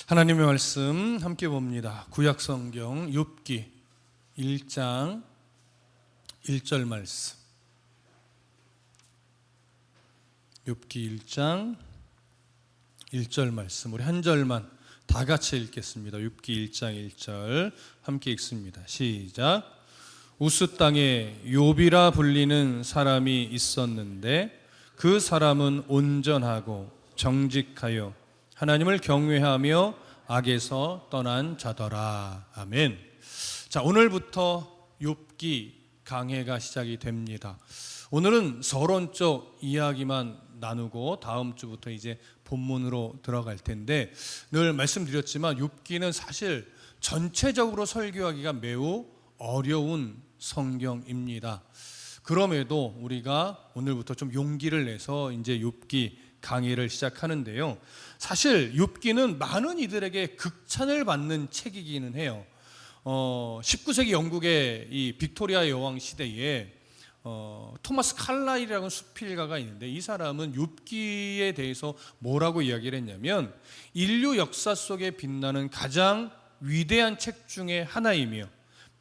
하나님의 말씀 함께 봅니다. 구약성경 욥기 1장 1절 말씀. 욥기 1장 1절 말씀. 우리 한 절만 다 같이 읽겠습니다. 욥기 1장 1절 함께 읽습니다. 시작. 우스 땅에 욥이라 불리는 사람이 있었는데 그 사람은 온전하고 정직하여 하나님을 경외하며 악에서 떠난 자더라. 아멘. 자, 오늘부터 욥기 강해가 시작이 됩니다. 오늘은 서론적 이야기만 나누고 다음 주부터 이제 본문으로 들어갈 텐데, 늘 말씀드렸지만 욥기는 사실 전체적으로 설교하기가 매우 어려운 성경입니다. 그럼에도 우리가 오늘부터 좀 용기를 내서 이제 욥기 강의를 시작하는데요. 사실 욥기는 많은 이들에게 극찬을 받는 책이기는 해요. 19세기 영국의 이 빅토리아 여왕 시대에 토마스 칼라일이라는 수필가가 있는데, 이 사람은 욥기에 대해서 뭐라고 이야기를 했냐면, 인류 역사 속에 빛나는 가장 위대한 책 중에 하나이며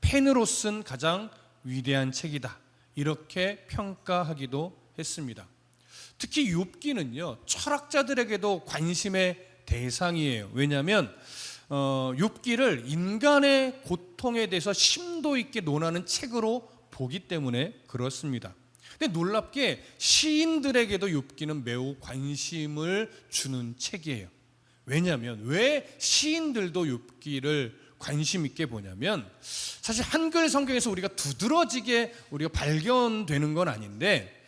펜으로 쓴 가장 위대한 책이다, 이렇게 평가하기도 했습니다. 특히 욥기는요, 철학자들에게도 관심의 대상이에요. 왜냐하면 욥기를 인간의 고통에 대해서 심도 있게 논하는 책으로 보기 때문에 그렇습니다. 근데 놀랍게 시인들에게도 욥기는 매우 관심을 주는 책이에요. 왜냐하면 왜 시인들도 욥기를 관심 있게 보냐면, 사실 한글 성경에서 우리가 두드러지게 우리가 발견되는 건 아닌데,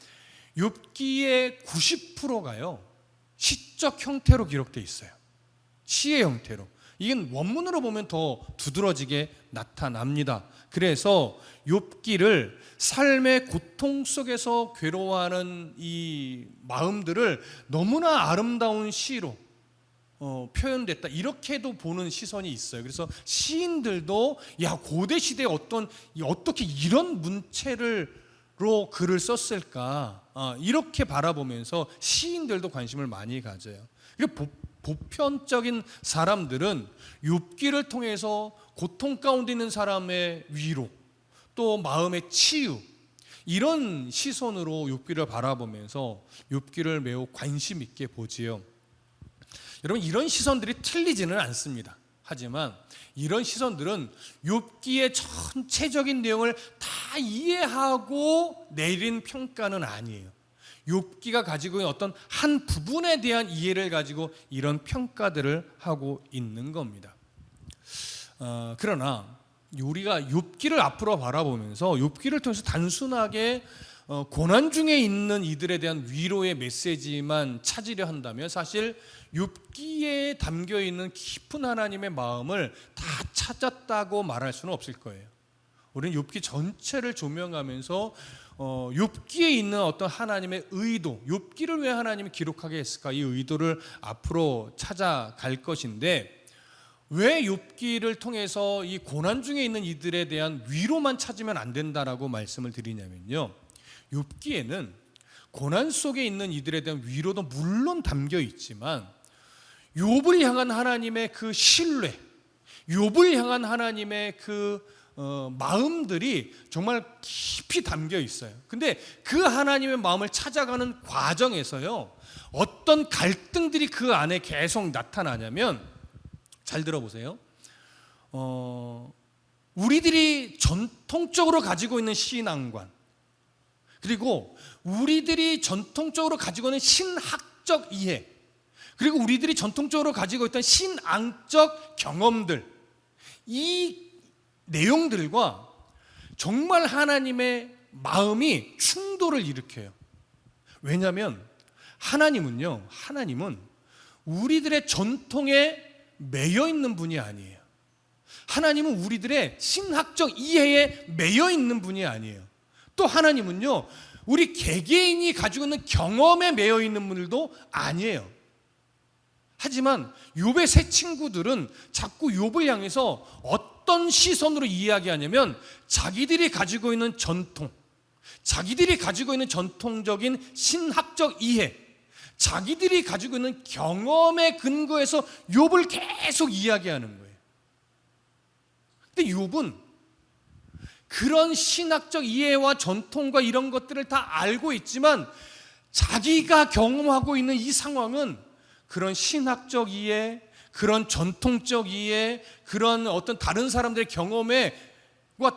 욥기의 90%가요 시적 형태로 기록되어 있어요. 시의 형태로. 이건 원문으로 보면 더 두드러지게 나타납니다. 그래서 욥기를 삶의 고통 속에서 괴로워하는 이 마음들을 너무나 아름다운 시로 표현됐다, 이렇게도 보는 시선이 있어요. 그래서 시인들도 고대 시대에 어떻게 이런 문체로 글을 썼을까, 이렇게 바라보면서 시인들도 관심을 많이 가져요. 보편적인 사람들은 욥기를 통해서 고통 가운데 있는 사람의 위로, 또 마음의 치유, 이런 시선으로 욥기를 바라보면서 욥기를 매우 관심 있게 보지요. 여러분, 이런 시선들이 틀리지는 않습니다. 하지만 이런 시선들은 욥기의 전체적인 내용을 다 이해하고 내린 평가는 아니에요. 욥기가 가지고 있는 어떤 한 부분에 대한 이해를 가지고 이런 평가들을 하고 있는 겁니다. 그러나 우리가 욥기를 앞으로 바라보면서 욥기를 통해서 단순하게 고난 중에 있는 이들에 대한 위로의 메시지만 찾으려 한다면, 사실 욥기에 담겨있는 깊은 하나님의 마음을 다 찾았다고 말할 수는 없을 거예요. 우리는 욥기 전체를 조명하면서 욥기에 있는 어떤 하나님의 의도, 욥기를 왜 하나님이 기록하게 했을까, 이 의도를 앞으로 찾아갈 것인데, 왜 욥기를 통해서 이 고난 중에 있는 이들에 대한 위로만 찾으면 안 된다라고 말씀을 드리냐면요, 욥기에는 고난 속에 있는 이들에 대한 위로도 물론 담겨 있지만, 욥을 향한 하나님의 그 신뢰, 욥을 향한 하나님의 그 마음들이 정말 깊이 담겨 있어요. 근데 그 하나님의 마음을 찾아가는 과정에서요, 어떤 갈등들이 그 안에 계속 나타나냐면, 잘 들어보세요. 우리들이 전통적으로 가지고 있는 신앙관, 그리고 우리들이 전통적으로 가지고 있는 신학적 이해, 그리고 우리들이 전통적으로 가지고 있던 신앙적 경험들, 이 내용들과 정말 하나님의 마음이 충돌을 일으켜요. 왜냐하면 하나님은 우리들의 전통에 매여 있는 분이 아니에요. 하나님은 우리들의 신학적 이해에 매여 있는 분이 아니에요. 또 하나님은요, 우리 개개인이 가지고 있는 경험에 매여 있는 분들도 아니에요. 하지만 욥의 세 친구들은 자꾸 욥을 향해서 어떤 시선으로 이야기하냐면, 자기들이 가지고 있는 전통, 자기들이 가지고 있는 전통적인 신학적 이해, 자기들이 가지고 있는 경험에 근거해서 욥을 계속 이야기하는 거예요. 근데 욥은 그런 신학적 이해와 전통과 이런 것들을 다 알고 있지만 자기가 경험하고 있는 이 상황은 그런 신학적 이해, 그런 전통적 이해, 그런 어떤 다른 사람들의 경험과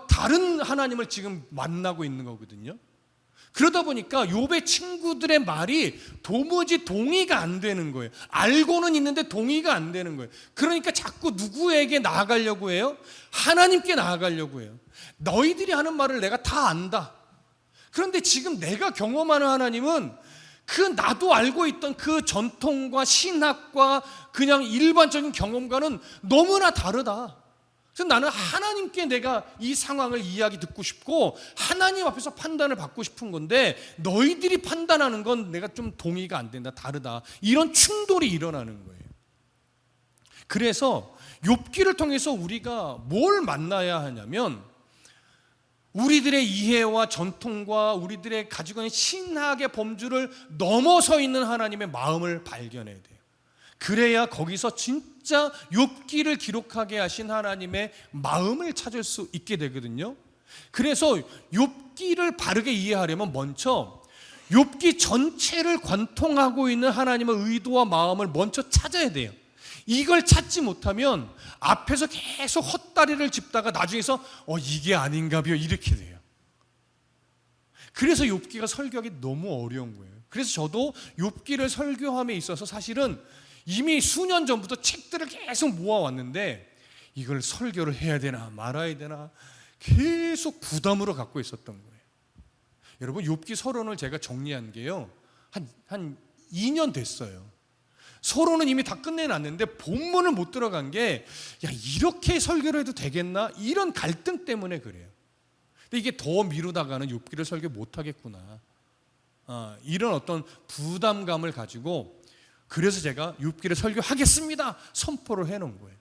다른 하나님을 지금 만나고 있는 거거든요. 그러다 보니까 욥의 친구들의 말이 도무지 동의가 안 되는 거예요. 알고는 있는데 동의가 안 되는 거예요. 그러니까 자꾸 누구에게 나아가려고 해요? 하나님께 나아가려고 해요. 너희들이 하는 말을 내가 다 안다. 그런데 지금 내가 경험하는 하나님은 그 나도 알고 있던 그 전통과 신학과 그냥 일반적인 경험과는 너무나 다르다. 그래서 나는 하나님께 내가 이 상황을 이야기 듣고 싶고 하나님 앞에서 판단을 받고 싶은 건데 너희들이 판단하는 건 내가 좀 동의가 안 된다, 다르다. 이런 충돌이 일어나는 거예요. 그래서 욥기를 통해서 우리가 뭘 만나야 하냐면 우리들의 이해와 전통과 우리들의 가지고 있는 신학의 범주를 넘어서 있는 하나님의 마음을 발견해야 돼요. 그래야 거기서 진짜 욥기를 기록하게 하신 하나님의 마음을 찾을 수 있게 되거든요. 그래서 욥기를 바르게 이해하려면 먼저 욥기 전체를 관통하고 있는 하나님의 의도와 마음을 먼저 찾아야 돼요. 이걸 찾지 못하면 앞에서 계속 헛다리를 짚다가 나중에서 이게 아닌가요? 이렇게 돼요. 그래서 욥기가 설교하기 너무 어려운 거예요. 그래서 저도 욥기를 설교함에 있어서 사실은 이미 수년 전부터 책들을 계속 모아왔는데 이걸 설교를 해야 되나 말아야 되나 계속 부담으로 갖고 있었던 거예요. 여러분, 욥기 서론을 제가 정리한 게요 한 2년 됐어요. 서론은 이미 다 끝내놨는데 본문을 못 들어간 게 이렇게 설교를 해도 되겠나? 이런 갈등 때문에 그래요. 근데 이게 더 미루다가는 욥기를 설교 못 하겠구나. 이런 어떤 부담감을 가지고 그래서 제가 욥기를 설교하겠습니다 선포를 해놓은 거예요.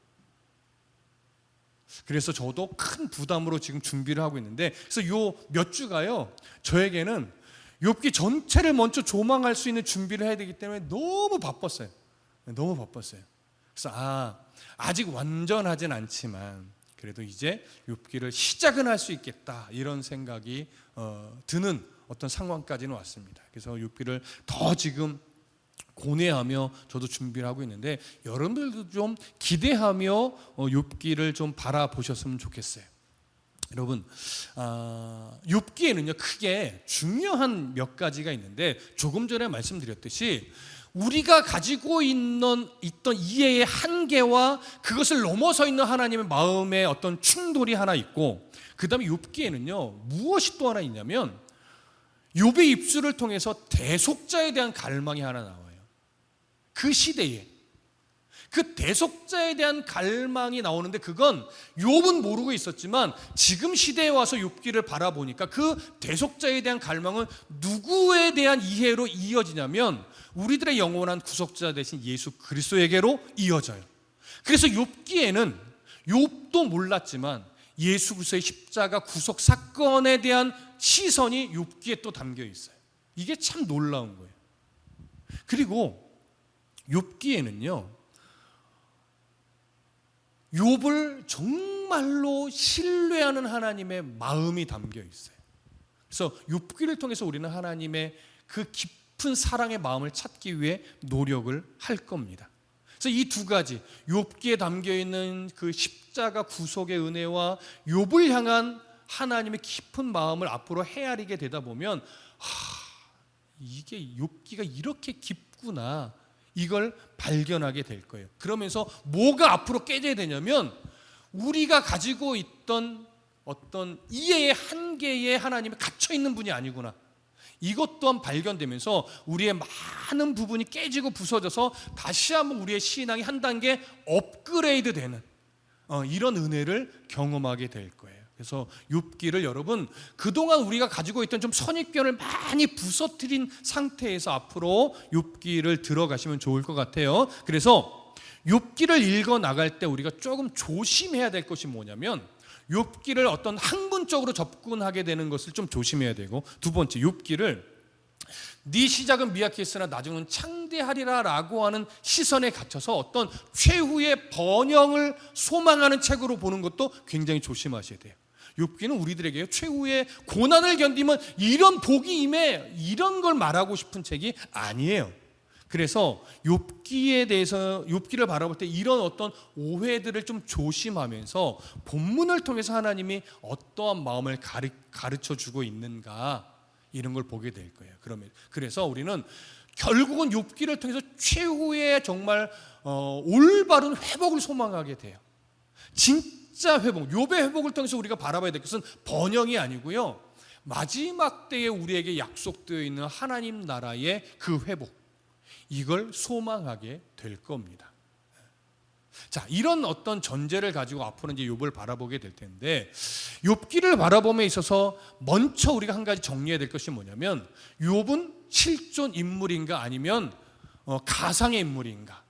그래서 저도 큰 부담으로 지금 준비를 하고 있는데 그래서 요 몇 주가요 저에게는 욥기 전체를 먼저 조망할 수 있는 준비를 해야 되기 때문에 너무 바빴어요. 그래서 아직 완전하진 않지만 그래도 이제 욥기를 시작은 할 수 있겠다 이런 생각이 드는 어떤 상황까지는 왔습니다. 그래서 욥기를 더 지금 고뇌하며 저도 준비를 하고 있는데 여러분들도 좀 기대하며 욥기를 좀 바라보셨으면 좋겠어요. 여러분, 욥기에는요 크게 중요한 몇 가지가 있는데 조금 전에 말씀드렸듯이 우리가 가지고 있던 이해의 한계와 그것을 넘어서 있는 하나님의 마음의 어떤 충돌이 하나 있고 그 다음에 욥기에는요 무엇이 또 하나 있냐면 욥의 입술을 통해서 대속자에 대한 갈망이 하나 나와요. 그 시대에 그 대속자에 대한 갈망이 나오는데 그건 욥은 모르고 있었지만 지금 시대에 와서 욥기를 바라보니까 그 대속자에 대한 갈망은 누구에 대한 이해로 이어지냐면 우리들의 영원한 구속자 되신 예수 그리스도에게로 이어져요. 그래서 욥기에는 욥도 몰랐지만 예수 그리스도의 십자가 구속 사건에 대한 시선이 욥기에 또 담겨 있어요. 이게 참 놀라운 거예요. 그리고 욥기에는요 욥을 정말로 신뢰하는 하나님의 마음이 담겨 있어요. 그래서 욥기를 통해서 우리는 하나님의 그 깊은 사랑의 마음을 찾기 위해 노력을 할 겁니다. 그래서 이 두 가지 욥기에 담겨 있는 그 십자가 구속의 은혜와 욥을 향한 하나님의 깊은 마음을 앞으로 헤아리게 되다 보면 이게 욥기가 이렇게 깊구나 이걸 발견하게 될 거예요. 그러면서 뭐가 앞으로 깨져야 되냐면 우리가 가지고 있던 어떤 이해의 한계에 하나님이 갇혀 있는 분이 아니구나. 이것 또한 발견되면서 우리의 많은 부분이 깨지고 부서져서 다시 한번 우리의 신앙이 한 단계 업그레이드 되는 이런 은혜를 경험하게 될 거예요. 그래서 욥기를 여러분 그동안 우리가 가지고 있던 좀 선입견을 많이 부서뜨린 상태에서 앞으로 욥기를 들어가시면 좋을 것 같아요. 그래서 욥기를 읽어 나갈 때 우리가 조금 조심해야 될 것이 뭐냐면 욥기를 어떤 학문적으로 접근하게 되는 것을 좀 조심해야 되고 두 번째 욥기를 네 시작은 미약했으나 나중은 창대하리라 라고 하는 시선에 갇혀서 어떤 최후의 번영을 소망하는 책으로 보는 것도 굉장히 조심하셔야 돼요. 욥기는 우리들에게 최후의 고난을 견디면 이런 복이 임해, 이런 걸 말하고 싶은 책이 아니에요. 그래서 욥기에 대해서, 욥기를 바라볼 때 이런 어떤 오해들을 좀 조심하면서 본문을 통해서 하나님이 어떠한 마음을 가르쳐 주고 있는가, 이런 걸 보게 될 거예요. 그래서 우리는 결국은 욥기를 통해서 최후의 정말 올바른 회복을 소망하게 돼요. 진짜 회복, 욥의 회복을 통해서 우리가 바라봐야 될 것은 번영이 아니고요, 마지막 때에 우리에게 약속되어 있는 하나님 나라의 그 회복, 이걸 소망하게 될 겁니다. 자, 이런 어떤 전제를 가지고 앞으로 이제 욥을 바라보게 될 텐데, 욥기를 바라봄에 있어서 먼저 우리가 한 가지 정리해야 될 것이 뭐냐면, 욥은 실존 인물인가 아니면 가상의 인물인가,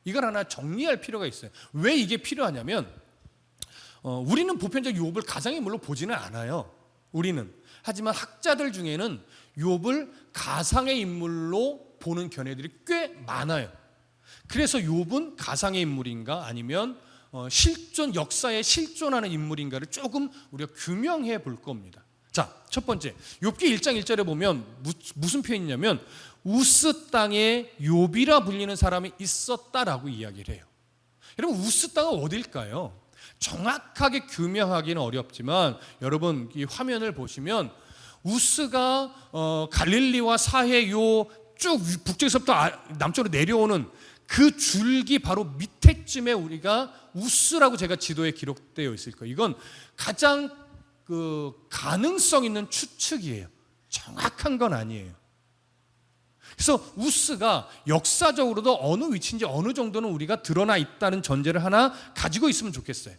이걸 하나 정리할 필요가 있어요. 왜 이게 필요하냐면, 우리는 보편적으로 욥을 가상의 인물로 보지는 않아요. 우리는. 하지만 학자들 중에는 욥을 가상의 인물로 보는 견해들이 꽤 많아요. 그래서 욥은 가상의 인물인가 아니면 실존, 역사에 실존하는 인물인가를 조금 우리가 규명해 볼 겁니다. 자, 첫 번째, 욥기 1장 1절에 보면 무슨 표현이냐면 우스 땅에 욥이라 불리는 사람이 있었다라고 이야기를 해요. 여러분, 우스 땅은 어딜까요? 정확하게 규명하기는 어렵지만 여러분 이 화면을 보시면 우스가 갈릴리와 사해 요 쭉 북쪽에서부터 남쪽으로 내려오는 그 줄기 바로 밑에쯤에 우리가 우스라고 제가 지도에 기록되어 있을 거예요. 이건 가장 가능성 있는 추측이에요. 정확한 건 아니에요. 그래서 우스가 역사적으로도 어느 위치인지 어느 정도는 우리가 드러나 있다는 전제를 하나 가지고 있으면 좋겠어요.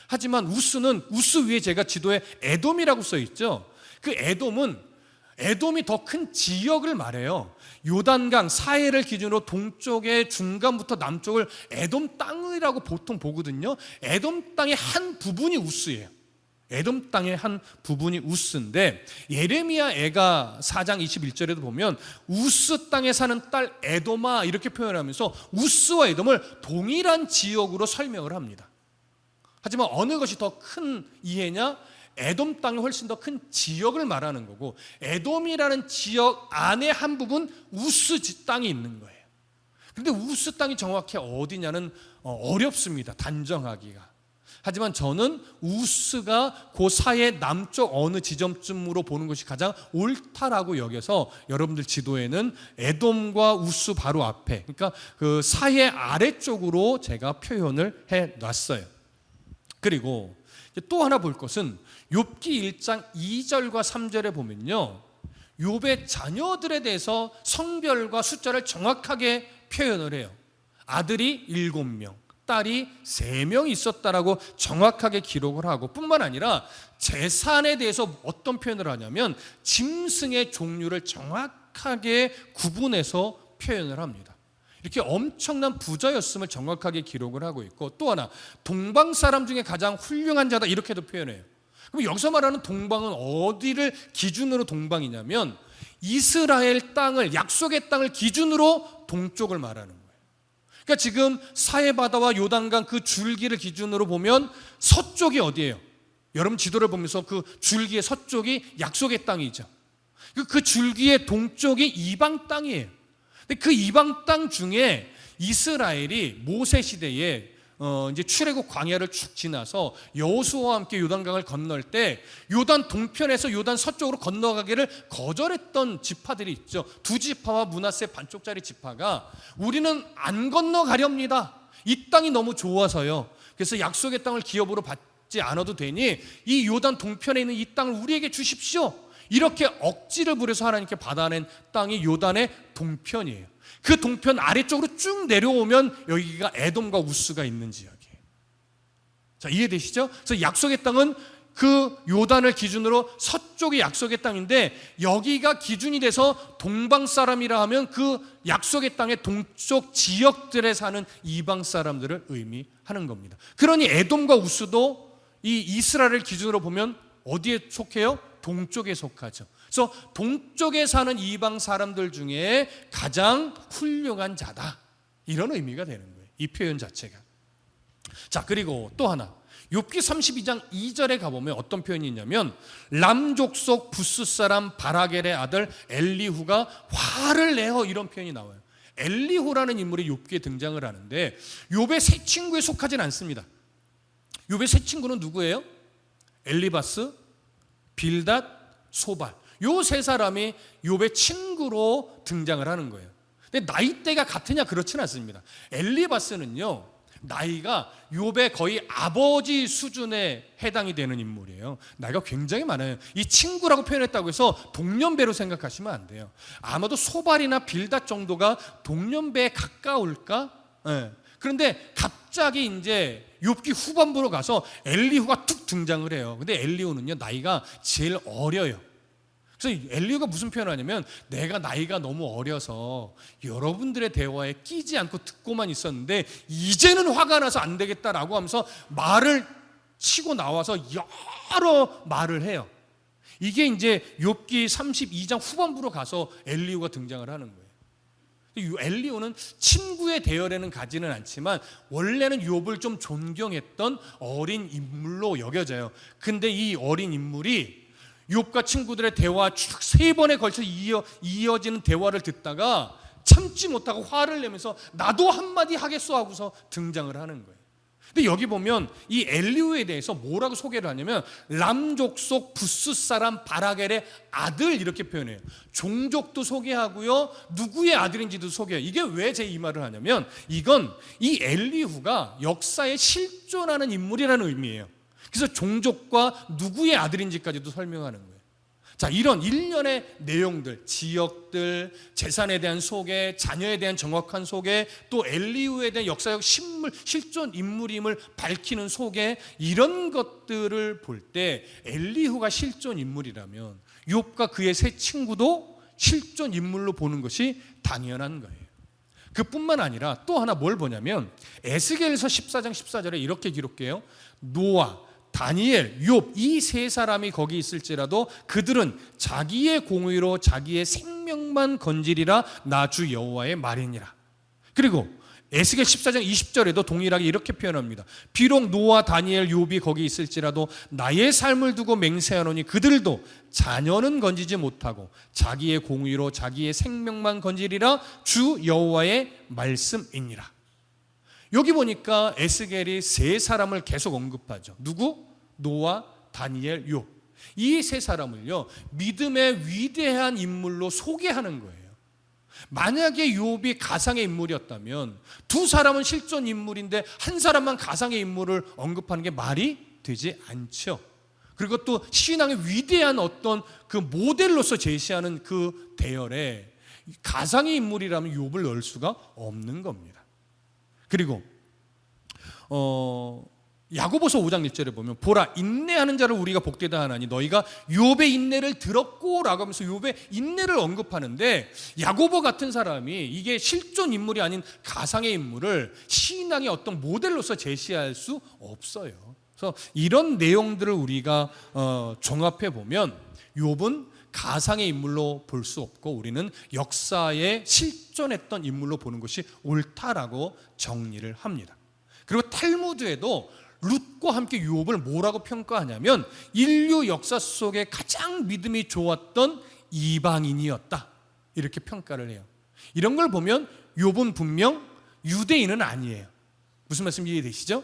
하지만 우스는, 우스 위에 제가 지도에 에돔이라고 써 있죠. 그 에돔이 더 큰 지역을 말해요. 요단강 사해를 기준으로 동쪽의 중간부터 남쪽을 에돔 땅이라고 보통 보거든요. 에돔 땅의 한 부분이 우스예요. 에돔 땅의 한 부분이 우스인데, 예레미야 애가 4장 21절에도 보면 우스 땅에 사는 딸 에돔아 이렇게 표현하면서 우스와 에돔을 동일한 지역으로 설명을 합니다. 하지만 어느 것이 더 큰 이해냐? 에돔 땅이 훨씬 더 큰 지역을 말하는 거고, 에돔이라는 지역 안에 한 부분 우스 땅이 있는 거예요. 그런데 우스 땅이 정확히 어디냐는 어렵습니다, 단정하기가. 하지만 저는 우스가 그 사해 남쪽 어느 지점쯤으로 보는 것이 가장 옳다라고 여겨서 여러분들 지도에는 에돔과 우스 바로 앞에, 그러니까 그 사해 아래쪽으로 제가 표현을 해놨어요. 그리고 또 하나 볼 것은 욥기 1장 2절과 3절에 보면요, 욥의 자녀들에 대해서 성별과 숫자를 정확하게 표현을 해요. 아들이 7명, 딸이 3명 있었다라고 정확하게 기록을 하고, 뿐만 아니라 재산에 대해서 어떤 표현을 하냐면 짐승의 종류를 정확하게 구분해서 표현을 합니다. 이렇게 엄청난 부자였음을 정확하게 기록을 하고 있고, 또 하나 동방 사람 중에 가장 훌륭한 자다 이렇게도 표현해요. 그럼 여기서 말하는 동방은 어디를 기준으로 동방이냐면 이스라엘 땅을, 약속의 땅을 기준으로 동쪽을 말하는 거예요. 그러니까 지금 사해바다와 요단강 그 줄기를 기준으로 보면 서쪽이 어디예요? 여러분 지도를 보면서 그 줄기의 서쪽이 약속의 땅이죠. 그 줄기의 동쪽이 이방 땅이에요. 근데 그 이방 땅 중에 이스라엘이 모세 시대에 이제 출애굽 광야를 쭉 지나서 여호수아와 함께 요단강을 건널 때 요단 동편에서 요단 서쪽으로 건너가기를 거절했던 지파들이 있죠. 2지파와 므낫세 반쪽짜리 지파가 우리는 안 건너가렵니다. 이 땅이 너무 좋아서요. 그래서 약속의 땅을 기업으로 받지 않아도 되니 이 요단 동편에 있는 이 땅을 우리에게 주십시오. 이렇게 억지를 부려서 하나님께 받아낸 땅이 요단의 동편이에요. 그 동편 아래쪽으로 쭉 내려오면 여기가 에돔과 우스가 있는 지역이에요. 자, 이해되시죠? 그래서 약속의 땅은 그 요단을 기준으로 서쪽이 약속의 땅인데, 여기가 기준이 돼서 동방 사람이라 하면 그 약속의 땅의 동쪽 지역들에 사는 이방 사람들을 의미하는 겁니다. 그러니 에돔과 우스도 이 이스라엘을 기준으로 보면 어디에 속해요? 동쪽에 속하죠. 그래서 동쪽에 사는 이방 사람들 중에 가장 훌륭한 자다, 이런 의미가 되는 거예요, 이 표현 자체가. 자, 그리고 또 하나, 욥기 32장 2절에 가보면 어떤 표현이 있냐면, 람 족속 부스 사람 바라겔의 아들 엘리후가 화를 내어, 이런 표현이 나와요. 엘리후라는 인물이 욥기에 등장을 하는데 욥의 세 친구에 속하진 않습니다. 욥의 세 친구는 누구예요? 엘리바스, 빌닷, 소발. 요 세 사람이 욥의 친구로 등장을 하는 거예요. 근데 나이대가 같으냐? 그렇지는 않습니다. 엘리바스는요, 나이가 욥의 거의 아버지 수준에 해당이 되는 인물이에요. 나이가 굉장히 많아요. 이 친구라고 표현했다고 해서 동년배로 생각하시면 안 돼요. 아마도 소발이나 빌닷 정도가 동년배에 가까울까? 네. 그런데 갑자기 이제 욥기 후반부로 가서 엘리후가 툭 등장을 해요. 근데 엘리후는요, 나이가 제일 어려요. 그래서 엘리후가 무슨 표현을 하냐면, 내가 나이가 너무 어려서 여러분들의 대화에 끼지 않고 듣고만 있었는데 이제는 화가 나서 안 되겠다라고 하면서 말을 치고 나와서 여러 말을 해요. 이게 이제 욥기 32장 후반부로 가서 엘리후가 등장을 하는 거예요. 엘리후는 친구의 대열에는 가지는 않지만 원래는 욥을 좀 존경했던 어린 인물로 여겨져요. 근데 이 어린 인물이 욥과 친구들의 대화 쭉 세 번에 걸쳐 이어지는 대화를 듣다가 참지 못하고 화를 내면서 나도 한마디 하겠소 하고서 등장을 하는 거예요. 근데 여기 보면 이 엘리후에 대해서 뭐라고 소개를 하냐면, 람 족속 부스 사람 바라겔의 아들, 이렇게 표현해요. 종족도 소개하고요, 누구의 아들인지도 소개해요. 이게 왜 제 이 말을 하냐면, 이건 이 엘리후가 역사에 실존하는 인물이라는 의미예요. 그래서 종족과 누구의 아들인지까지도 설명하는 거예요. 자, 이런 일련의 내용들, 지역들, 재산에 대한 소개, 자녀에 대한 정확한 소개, 또 엘리후에 대한 역사적 실존 인물임을 밝히는 소개, 이런 것들을 볼 때 엘리후가 실존 인물이라면 욥과 그의 세 친구도 실존 인물로 보는 것이 당연한 거예요. 그뿐만 아니라 또 하나 뭘 보냐면, 에스겔서 14장 14절에 이렇게 기록해요. 노아, 다니엘, 욥, 이 세 사람이 거기 있을지라도 그들은 자기의 공의로 자기의 생명만 건지리라, 나 주 여호와의 말이니라. 그리고 에스겔 14장 20절에도 동일하게 이렇게 표현합니다. 비록 노아, 다니엘, 욥이 거기 있을지라도 나의 삶을 두고 맹세하노니 그들도 자녀는 건지지 못하고 자기의 공의로 자기의 생명만 건지리라, 주 여호와의 말씀이니라. 여기 보니까 에스겔이 세 사람을 계속 언급하죠. 누구? 노아, 다니엘, 욥. 이 세 사람을요, 믿음의 위대한 인물로 소개하는 거예요. 만약에 욥이 가상의 인물이었다면 두 사람은 실존 인물인데 한 사람만 가상의 인물을 언급하는 게 말이 되지 않죠. 그리고 또 신앙의 위대한 어떤 그 모델로서 제시하는 그 대열에 가상의 인물이라면 욥을 넣을 수가 없는 겁니다. 그리고 야고보서 5장 1절에 보면, 보라, 인내하는 자를 우리가 복되다 하나니 너희가 욥의 인내를 들었고 라고 하면서 욥의 인내를 언급하는데, 야고보 같은 사람이 이게 실존 인물이 아닌 가상의 인물을 신앙의 어떤 모델로서 제시할 수 없어요. 그래서 이런 내용들을 우리가 종합해 보면 욥은 가상의 인물로 볼 수 없고 우리는 역사에 실존했던 인물로 보는 것이 옳다라고 정리를 합니다. 그리고 탈무드에도 룻과 함께 욥을 뭐라고 평가하냐면, 인류 역사 속에 가장 믿음이 좋았던 이방인이었다, 이렇게 평가를 해요. 이런 걸 보면 욥은 분명 유대인은 아니에요. 무슨 말씀 이해되시죠?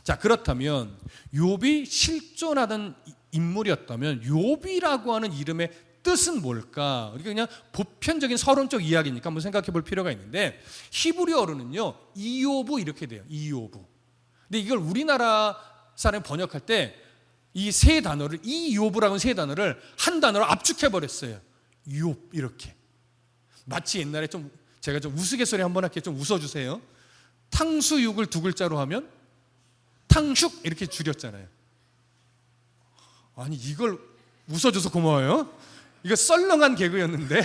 자, 그렇다면 욥이 실존하던 인물이었다면 욥이라고 하는 이름의 뜻은 뭘까? 우리가 그냥 보편적인 서론적 이야기니까 한번 생각해 볼 필요가 있는데, 히브리어로는요, 이요브 이렇게 돼요. 이요브. 근데 이걸 우리나라 사람이 번역할 때 이 세 단어를, 이요브라는 세 단어를 한 단어로 압축해 버렸어요. 욥, 이렇게. 마치 옛날에 제가 좀 우스갯소리 한번 할게요. 좀 웃어주세요. 탕수육을 두 글자로 하면 탕슉 이렇게 줄였잖아요. 아니, 이걸 웃어줘서 고마워요. 이거 썰렁한 개그였는데,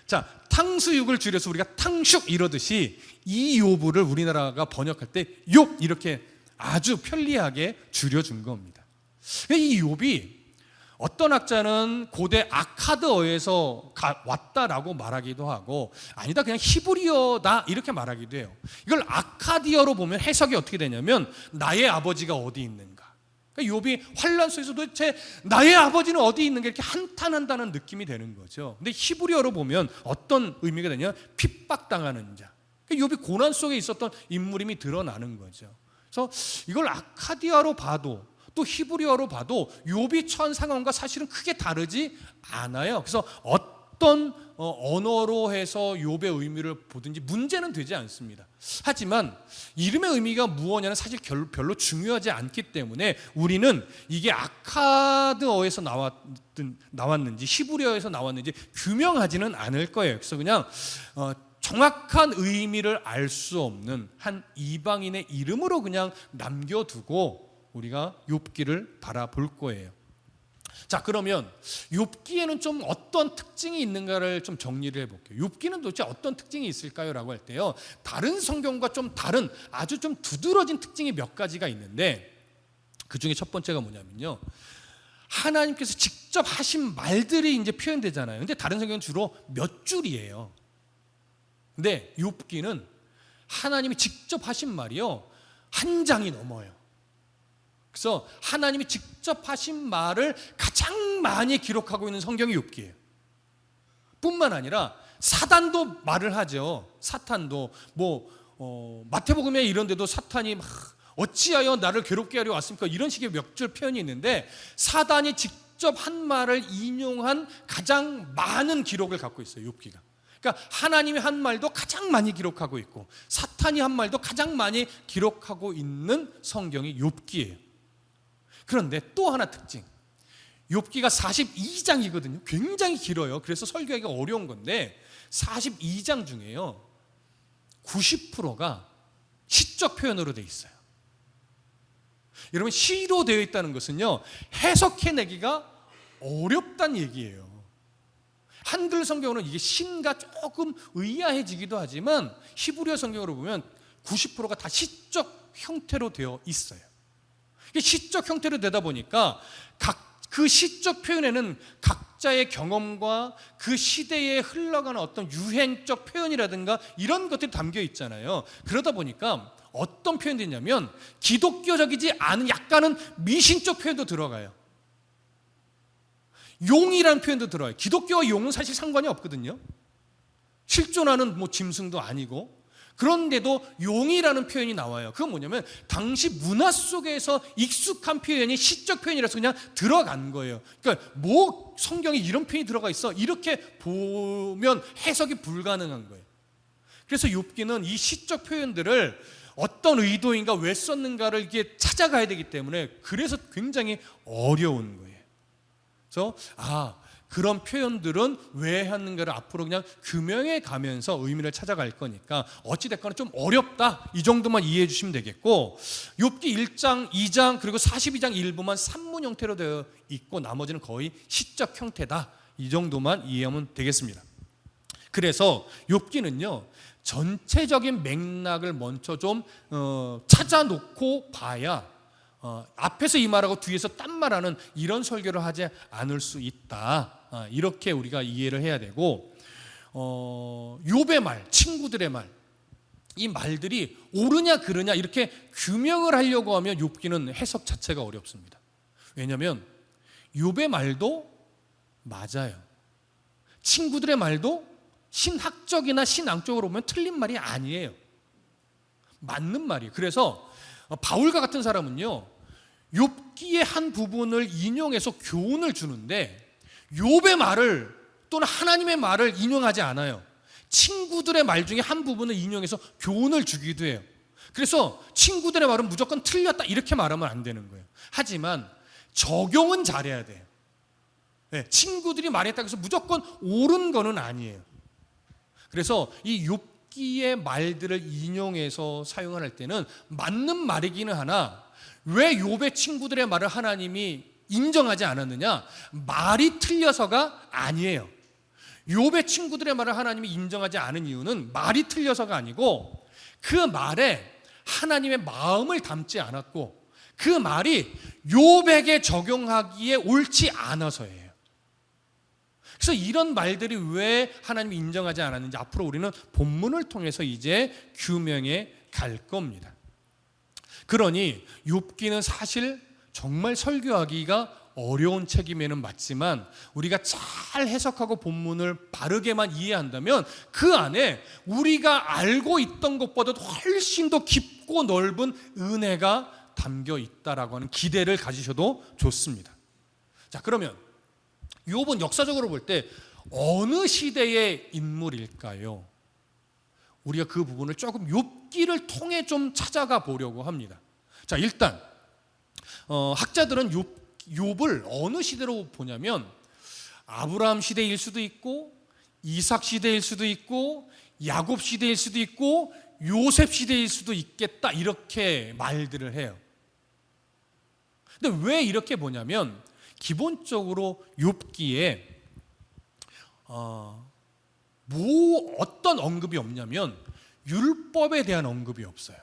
자, 탕수육을 줄여서 우리가 탕슉 이러듯이 이 욥을 우리나라가 번역할 때 욥 이렇게 아주 편리하게 줄여준 겁니다. 이 욥이 어떤 학자는 고대 아카드어에서 왔다라고 말하기도 하고, 아니다 그냥 히브리어다 이렇게 말하기도 해요. 이걸 아카디어로 보면 해석이 어떻게 되냐면 나의 아버지가 어디 있는가. 그러니까 욥이 환난 속에서 도대체 나의 아버지는 어디 있는가 이렇게 한탄한다는 느낌이 되는 거죠. 근데 히브리어로 보면 어떤 의미가 되냐, 핍박당하는 자. 그러니까 욥이 고난 속에 있었던 인물임이 드러나는 거죠. 그래서 이걸 아카디아로 봐도 또 히브리어로 봐도 욥이 처한 상황과 사실은 크게 다르지 않아요. 그래서 어떤 언어로 해서 욥의 의미를 보든지 문제는 되지 않습니다. 하지만 이름의 의미가 무엇냐는 사실 별로 중요하지 않기 때문에 우리는 이게 아카드어에서 나왔는지 히브리어에서 나왔는지 규명하지는 않을 거예요. 그래서 그냥 정확한 의미를 알 수 없는 한 이방인의 이름으로 그냥 남겨두고 우리가 욥기를 바라볼 거예요. 자, 그러면 욥기에는 좀 어떤 특징이 있는가를 좀 정리를 해볼게요. 욥기는 도대체 어떤 특징이 있을까요? 라고 할 때요, 다른 성경과 좀 다른 아주 좀 두드러진 특징이 몇 가지가 있는데, 그 중에 첫 번째가 뭐냐면요, 하나님께서 직접 하신 말들이 이제 표현되잖아요. 근데 다른 성경은 주로 몇 줄이에요. 근데 욥기는 하나님이 직접 하신 말이요, 한 장이 넘어요. 그래서 하나님이 직접 하신 말을 가장 많이 기록하고 있는 성경이 욥기예요. 뿐만 아니라 사단도 말을 하죠. 사탄도 마태복음에 이런 데도 사탄이 막 어찌하여 나를 괴롭게 하려 왔습니까? 이런 식의 몇 줄 표현이 있는데, 사단이 직접 한 말을 인용한 가장 많은 기록을 갖고 있어요, 욥기가. 그러니까 하나님이 한 말도 가장 많이 기록하고 있고 사탄이 한 말도 가장 많이 기록하고 있는 성경이 욥기예요. 그런데 또 하나 특징, 욥기가 42장이거든요. 굉장히 길어요. 그래서 설교하기가 어려운 건데 42장 중에요 90%가 시적 표현으로 되어 있어요. 여러분, 시로 되어 있다는 것은요, 해석해내기가 어렵다는 얘기예요. 한글 성경으로는 이게 신과 조금 의아해지기도 하지만 히브리어 성경으로 보면 90%가 다 시적 형태로 되어 있어요. 시적 형태로 되다 보니까 그 시적 표현에는 각자의 경험과 그 시대에 흘러가는 어떤 유행적 표현이라든가 이런 것들이 담겨 있잖아요. 그러다 보니까 어떤 표현이 있냐면 기독교적이지 않은 약간은 미신적 표현도 들어가요. 용이라는 표현도 들어요. 기독교와 용은 사실 상관이 없거든요. 실존하는 짐승도 아니고. 그런데도 용이라는 표현이 나와요. 그건 뭐냐면 당시 문화 속에서 익숙한 표현이 시적 표현이라서 그냥 들어간 거예요. 그러니까 성경에 이런 표현이 들어가 있어, 이렇게 보면 해석이 불가능한 거예요. 그래서 욥기는 이 시적 표현들을 어떤 의도인가, 왜 썼는가를 이게 찾아가야 되기 때문에 그래서 굉장히 어려운 거예요. 그래서 그런 표현들은 왜 하는가를 앞으로 그냥 규명해 가면서 의미를 찾아갈 거니까 어찌됐거나 좀 어렵다, 이 정도만 이해해 주시면 되겠고, 욥기 1장, 2장 그리고 42장 일부만 산문 형태로 되어 있고 나머지는 거의 시적 형태다, 이 정도만 이해하면 되겠습니다. 그래서 욥기는요, 전체적인 맥락을 먼저 좀 찾아놓고 봐야 앞에서 이 말하고 뒤에서 딴 말하는 이런 설교를 하지 않을 수 있다, 이렇게 우리가 이해를 해야 되고, 욥의 말, 친구들의 말, 이 말들이 옳으냐 그르냐 이렇게 규명을 하려고 하면 욥기는 해석 자체가 어렵습니다. 왜냐하면 욥의 말도 맞아요. 친구들의 말도 신학적이나 신앙적으로 보면 틀린 말이 아니에요. 맞는 말이에요. 그래서 바울과 같은 사람은요, 욥기의 한 부분을 인용해서 교훈을 주는데 욥의 말을 또는 하나님의 말을 인용하지 않아요. 친구들의 말 중에 한 부분을 인용해서 교훈을 주기도 해요. 그래서 친구들의 말은 무조건 틀렸다 이렇게 말하면 안 되는 거예요. 하지만 적용은 잘해야 돼요. 네, 친구들이 말했다고 해서 무조건 옳은 거는 아니에요. 그래서 이 욥기의 말들을 인용해서 사용할 때는 맞는 말이기는 하나, 왜 욥의 친구들의 말을 하나님이 인정하지 않았느냐? 말이 틀려서가 아니에요. 욥의 친구들의 말을 하나님이 인정하지 않은 이유는 말이 틀려서가 아니고 그 말에 하나님의 마음을 담지 않았고 그 말이 욥에게 적용하기에 옳지 않아서예요. 그래서 이런 말들이 왜 하나님이 인정하지 않았는지 앞으로 우리는 본문을 통해서 이제 규명해 갈 겁니다. 그러니 욥기는 사실 정말 설교하기가 어려운 책임에는 맞지만 우리가 잘 해석하고 본문을 바르게만 이해한다면 그 안에 우리가 알고 있던 것보다 훨씬 더 깊고 넓은 은혜가 담겨 있다라고 하는 기대를 가지셔도 좋습니다. 자, 그러면 욥은 역사적으로 볼 때 어느 시대의 인물일까요? 우리가 그 부분을 조금 욥기를 통해 좀 찾아가 보려고 합니다. 자, 일단 학자들은 욥을 어느 시대로 보냐면 아브라함 시대일 수도 있고 이삭 시대일 수도 있고 야곱 시대일 수도 있고 요셉 시대일 수도 있겠다, 이렇게 말들을 해요. 근데 왜 이렇게 보냐면 기본적으로 욥기에 어떤 언급이 없냐면 율법에 대한 언급이 없어요.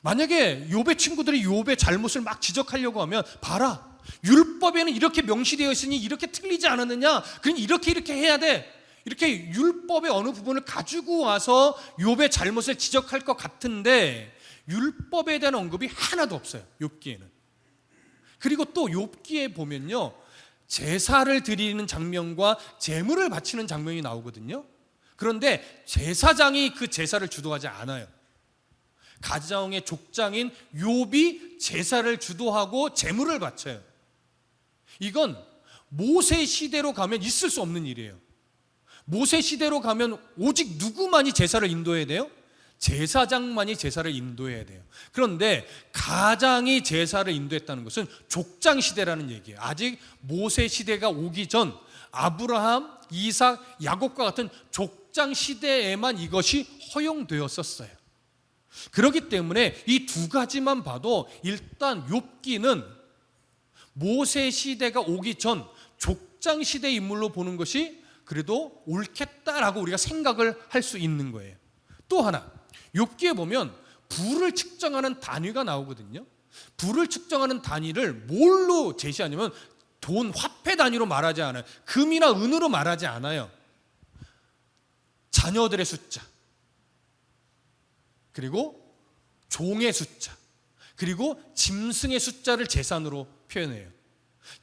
만약에 욥의 친구들이 욥의 잘못을 막 지적하려고 하면 봐라, 율법에는 이렇게 명시되어 있으니 이렇게 틀리지 않았느냐, 그냥 이렇게 해야 돼, 이렇게 율법의 어느 부분을 가지고 와서 욥의 잘못을 지적할 것 같은데 율법에 대한 언급이 하나도 없어요, 욥기에는. 그리고 또 욥기에 보면요, 제사를 드리는 장면과 제물을 바치는 장면이 나오거든요. 그런데 제사장이 그 제사를 주도하지 않아요. 가정의 족장인 욥이 제사를 주도하고 제물을 바쳐요. 이건 모세 시대로 가면 있을 수 없는 일이에요. 모세 시대로 가면 오직 누구만이 제사를 인도해야 돼요? 제사장만이 제사를 인도해야 돼요. 그런데 가장이 제사를 인도했다는 것은 족장 시대라는 얘기예요. 아직 모세 시대가 오기 전 아브라함, 이삭, 야곱과 같은 족장 시대에만 이것이 허용되었었어요. 그렇기 때문에 이 두 가지만 봐도 일단 욥기는 모세 시대가 오기 전 족장 시대 인물로 보는 것이 그래도 옳겠다라고 우리가 생각을 할 수 있는 거예요. 또 하나, 욥기에 보면 부를 측정하는 단위가 나오거든요. 부를 측정하는 단위를 뭘로 제시하냐면 돈, 화폐 단위로 말하지 않아요. 금이나 은으로 말하지 않아요. 자녀들의 숫자, 그리고 종의 숫자, 그리고 짐승의 숫자를 재산으로 표현해요.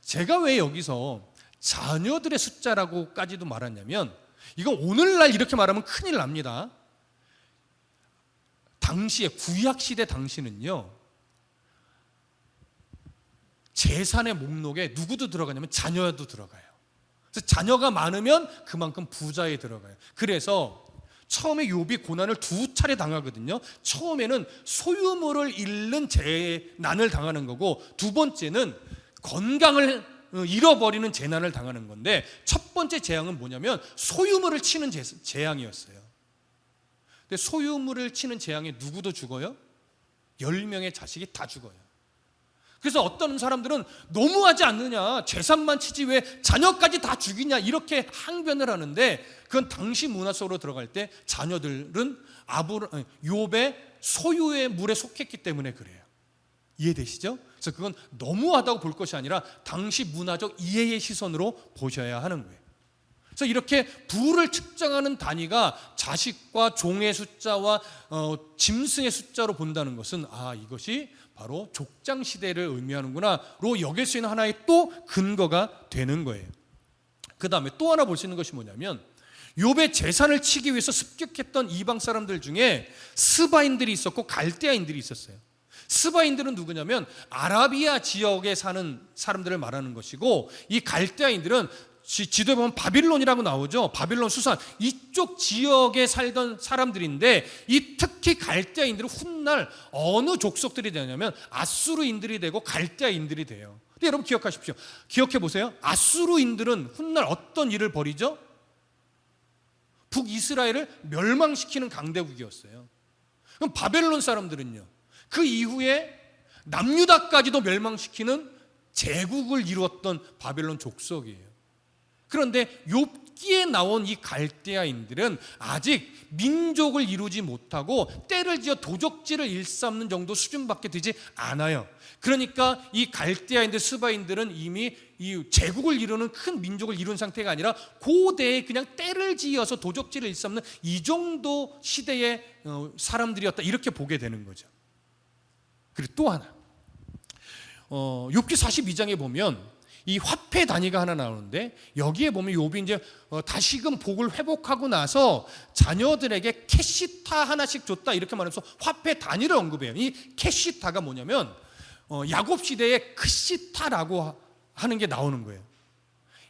제가 왜 여기서 자녀들의 숫자라고까지도 말하냐면 이건 오늘날 이렇게 말하면 큰일 납니다. 당시에 구약시대 당시는요, 재산의 목록에 누구도 들어가냐면 자녀도 들어가요. 그래서 자녀가 많으면 그만큼 부자에 들어가요. 그래서 처음에 욥이 고난을 두 차례 당하거든요. 처음에는 소유물을 잃는 재난을 당하는 거고, 두 번째는 건강을 잃어버리는 재난을 당하는 건데, 첫 번째 재앙은 뭐냐면 소유물을 치는 재앙이었어요. 근데 소유물을 치는 재앙에 누구도 죽어요? 10명의 자식이 다 죽어요. 그래서 어떤 사람들은 너무하지 않느냐, 재산만 치지 왜 자녀까지 다 죽이냐, 이렇게 항변을 하는데 그건 당시 문화 속으로 들어갈 때 자녀들은 욥의 소유의 물에 속했기 때문에 그래요. 이해되시죠? 그래서 그건 너무하다고 볼 것이 아니라 당시 문화적 이해의 시선으로 보셔야 하는 거예요. 그래서 이렇게 부를 측정하는 단위가 자식과 종의 숫자와 짐승의 숫자로 본다는 것은 이것이 바로 족장 시대를 의미하는구나로 여길 수 있는 하나의 또 근거가 되는 거예요. 그 다음에 또 하나 볼 수 있는 것이 뭐냐면 욥의 재산을 치기 위해서 습격했던 이방 사람들 중에 스바인들이 있었고 갈대아인들이 있었어요. 스바인들은 누구냐면 아라비아 지역에 사는 사람들을 말하는 것이고, 이 갈대아인들은 지도에 보면 바빌론이라고 나오죠. 바빌론, 수산, 이쪽 지역에 살던 사람들인데, 이 특히 갈대아인들은 훗날 어느 족속들이 되냐면 아수르인들이 되고 갈대아인들이 돼요. 근데 여러분 기억하십시오. 기억해 보세요. 아수르인들은 훗날 어떤 일을 벌이죠? 북이스라엘을 멸망시키는 강대국이었어요. 그럼 바벨론 사람들은요, 그 이후에 남유다까지도 멸망시키는 제국을 이루었던 바벨론 족속이에요. 그런데 욥기에 나온 이 갈대아인들은 아직 민족을 이루지 못하고 때를 지어 도적질을 일삼는 정도 수준밖에 되지 않아요. 그러니까 이 갈대아인들, 스바인들은 이미 이 제국을 이루는 큰 민족을 이룬 상태가 아니라 고대에 그냥 때를 지어서 도적질을 일삼는 이 정도 시대의 사람들이었다, 이렇게 보게 되는 거죠. 그리고 또 하나, 욥기 42장에 보면 이 화폐 단위가 하나 나오는데, 여기에 보면 욥이 이제 다시금 복을 회복하고 나서 자녀들에게 캐시타 하나씩 줬다, 이렇게 말하면서 화폐 단위를 언급해요. 이 캐시타가 뭐냐면 야곱 시대의 크시타라고 하는 게 나오는 거예요.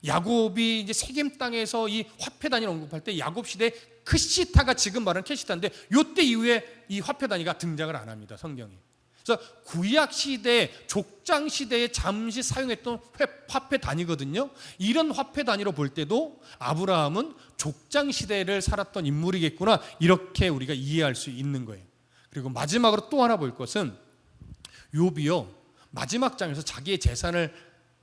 야곱이 이제 세겜 땅에서 이 화폐 단위를 언급할 때 야곱 시대 크시타가 지금 말하는 캐시타인데, 요때 이후에 이 화폐 단위가 등장을 안 합니다, 성경이. 그래서 구약 시대, 족장 시대에 잠시 사용했던 화폐 단위거든요. 이런 화폐 단위로 볼 때도 아브라함은 족장 시대를 살았던 인물이겠구나, 이렇게 우리가 이해할 수 있는 거예요. 그리고 마지막으로 또 하나 볼 것은, 욥이요, 마지막 장에서 자기의 재산을